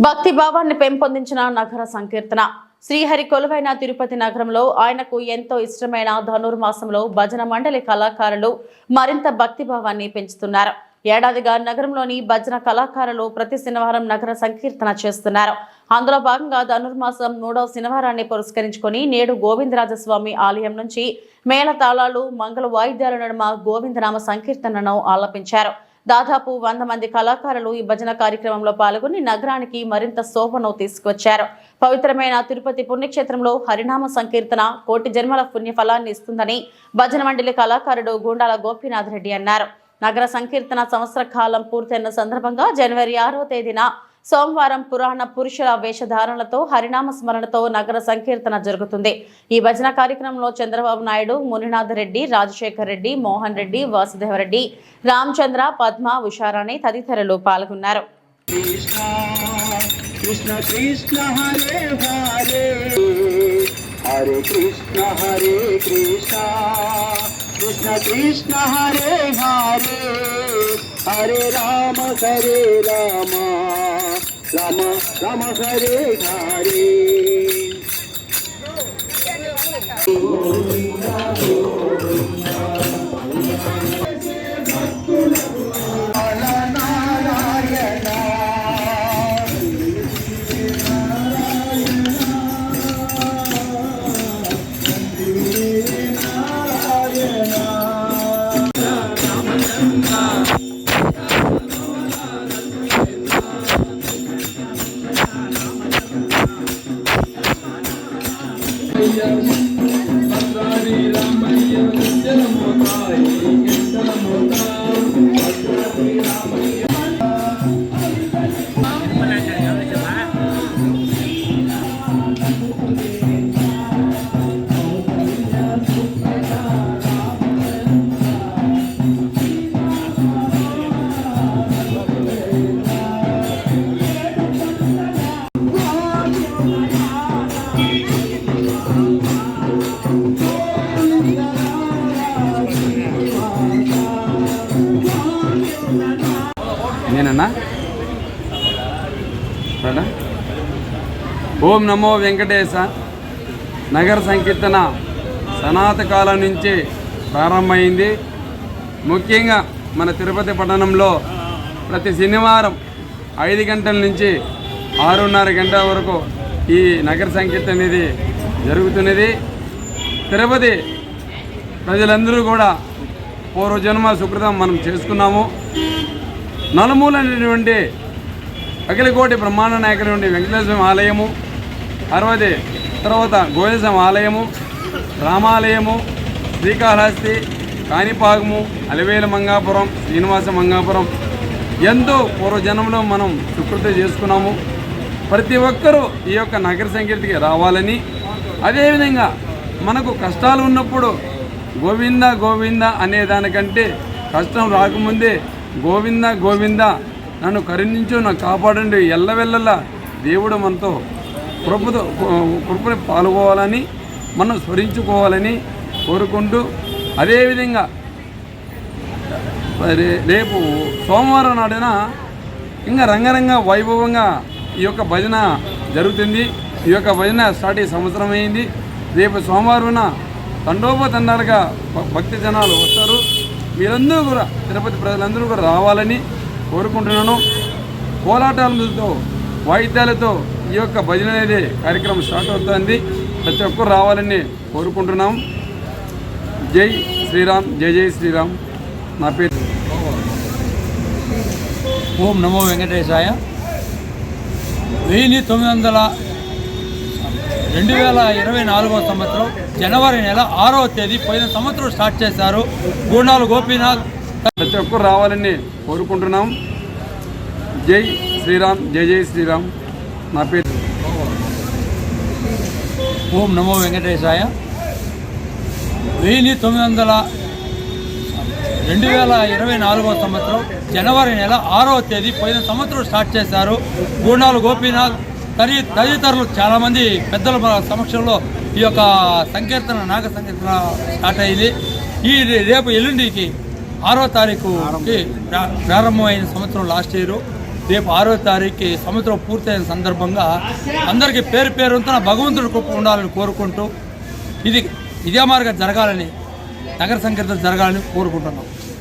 భక్తి భావాన్ని పెంపొందించిన నగర సంకీర్తన శ్రీహరి కొలువైన తిరుపతి నగరంలో ఆయనకు ఎంతో ఇష్టమైన ధనుర్మాసంలో భజన మండలి కళాకారులు మరింత భక్తి భావాన్ని పెంచుతున్నారు. ఏడాదిగా నగరంలోని భజన కళాకారులు ప్రతి శనివారం నగర సంకీర్తన చేస్తున్నారు. అందులో భాగంగా ధనుర్మాసం 3వ శనివారాన్ని పురస్కరించుకొని నేడు గోవిందరాజస్వామి ఆలయం నుంచి మేళతాళాలు మంగళ వాయిద్యాల నడుమ గోవిందనామ సంకీర్తనను ఆలపించారు. దాదాపు 100 మంది కళాకారులు ఈ భజన కార్యక్రమంలో పాల్గొని నగరానికి మరింత శోభను తీసుకువచ్చారు. పవిత్రమైన తిరుపతి పుణ్యక్షేత్రంలో హరినామ సంకీర్తన కోటి జన్మల పుణ్యఫలాన్ని ఇస్తుందని భజన మండలి కళాకారుడు గుండాల గోపీనాథ్ రెడ్డి అన్నారు. నగర సంకీర్తన సంవత్సర కాలం పూర్తయిన సందర్భంగా జనవరి 6వ తేదీన సోమవారం పురాణ పురుషుల వేషధారణలతో హరినామ స్మరణతో నగర సంకీర్తన జరుగుతుంది. ఈ భజన కార్యక్రమంలో చంద్రబాబు నాయుడు, మునినాథ్ రెడ్డి, రాజశేఖర్ రెడ్డి, మోహన్ రెడ్డి, వాసుదేవరెడ్డి, రామచంద్ర, పద్మ, ఉషారాణి తదితరులు పాల్గొన్నారు. కృష్ణ కృష్ణ హరే హరే హరే కృష్ణ హరే కృష్ణ కృష్ణ కృష్ణ హరే హరే హరే రామ రామ రామ రామ హరే హరే. నేనన్నా ఓం నమో వెంకటేశ. నగర సంకీర్తన సనాతన కాలం నుంచి ప్రారంభమైంది. ముఖ్యంగా మన తిరుపతి పట్టణంలో ప్రతి శనివారం 5 గంటల నుంచి 6:30 గంటల వరకు ఈ నగర సంకీర్తన అనేది జరుగుతున్నది. తిరుపతి ప్రజలందరూ కూడా పూర్వజన్మ సుకృతం మనం చేసుకున్నాము. నలుమూలైనటువంటి అఖిలకోటి బ్రహ్మాండ నాయకుడి వెంకటేశ్వర ఆలయము, తర్వాత గోవిందస్వామి ఆలయము, రామాలయము, శ్రీకాళహస్తి, కాణిపాకము, అలివేలు మంగాపురం, శ్రీనివాస మంగాపురం ఎంతో పూర్వజన్మలో మనం సుకృతి చేసుకున్నాము. ప్రతి ఒక్కరూ ఈ యొక్క నగర సంకీర్తికి రావాలని, అదేవిధంగా మనకు కష్టాలు ఉన్నప్పుడు గోవింద గోవింద అనే దానికంటే కష్టం రాకముందే గోవింద గోవింద నన్ను కరుణించు, నన్ను కాపాడండి, ఎల్లవెల్లలా దేవుడు మనతో కృపని పాల్గొవాలని మనం స్మరించుకోవాలని కోరుకుంటూ, అదేవిధంగా రేపు సోమవారం నాడున ఇంకా రంగరంగ వైభవంగా ఈ యొక్క భజన జరుగుతుంది. ఈ యొక్క భజన స్టార్ట్ అయ్యే సంవత్సరం అయింది. రేపు సోమవారం తండోపతండాలుగా భక్తి జనాలు వస్తారు. మీరందరూ కూడా తిరుపతి ప్రజలందరూ కూడా రావాలని కోరుకుంటున్నాను. కోలాటాలతో వాయిద్యాలతో ఈ యొక్క భజన అనేది కార్యక్రమం స్టార్ట్ అవుతుంది. ప్రతి ఒక్కరు రావాలని కోరుకుంటున్నాం. జై శ్రీరామ్, జై జై శ్రీరామ్. నా పేరు ఓం నమో వెంకటేశాయ. 2024వ సంవత్సరం జనవరి నెల 6వ తేదీ పోయిన సంవత్సరం స్టార్ట్ చేశారు. గుండాల గోపీనాథ్. ప్రతి ఒక్కరు రావాలని కోరుకుంటున్నాం. జై శ్రీరామ్, జై జై శ్రీరామ్. నా పేరు ఓం నమో వెంకటేశాయ. 2024వ సంవత్సరం జనవరి నెల 6వ తేదీ పోయిన సంవత్సరం స్టార్ట్ చేశారు. గుండాల గోపీనాథ్ తదితరులు చాలామంది పెద్దల సమక్షంలో ఈ యొక్క సంకీర్తన నాగ సంకీర్తన స్టార్ట్ అయింది. ఈ రేపు ఎల్లుండికి 6వ తారీఖుకి ప్రారంభమైన సంవత్సరం లాస్ట్ ఇయర్. రేపు 6వ తారీఖుకి సంవత్సరం పూర్తయిన సందర్భంగా అందరికీ పేరు పేరుంతున భగవంతుడి కృప ఉండాలని కోరుకుంటూ ఇదే మార్గం జరగాలని, నగర సంకీర్తన జరగాలని కోరుకుంటున్నాం.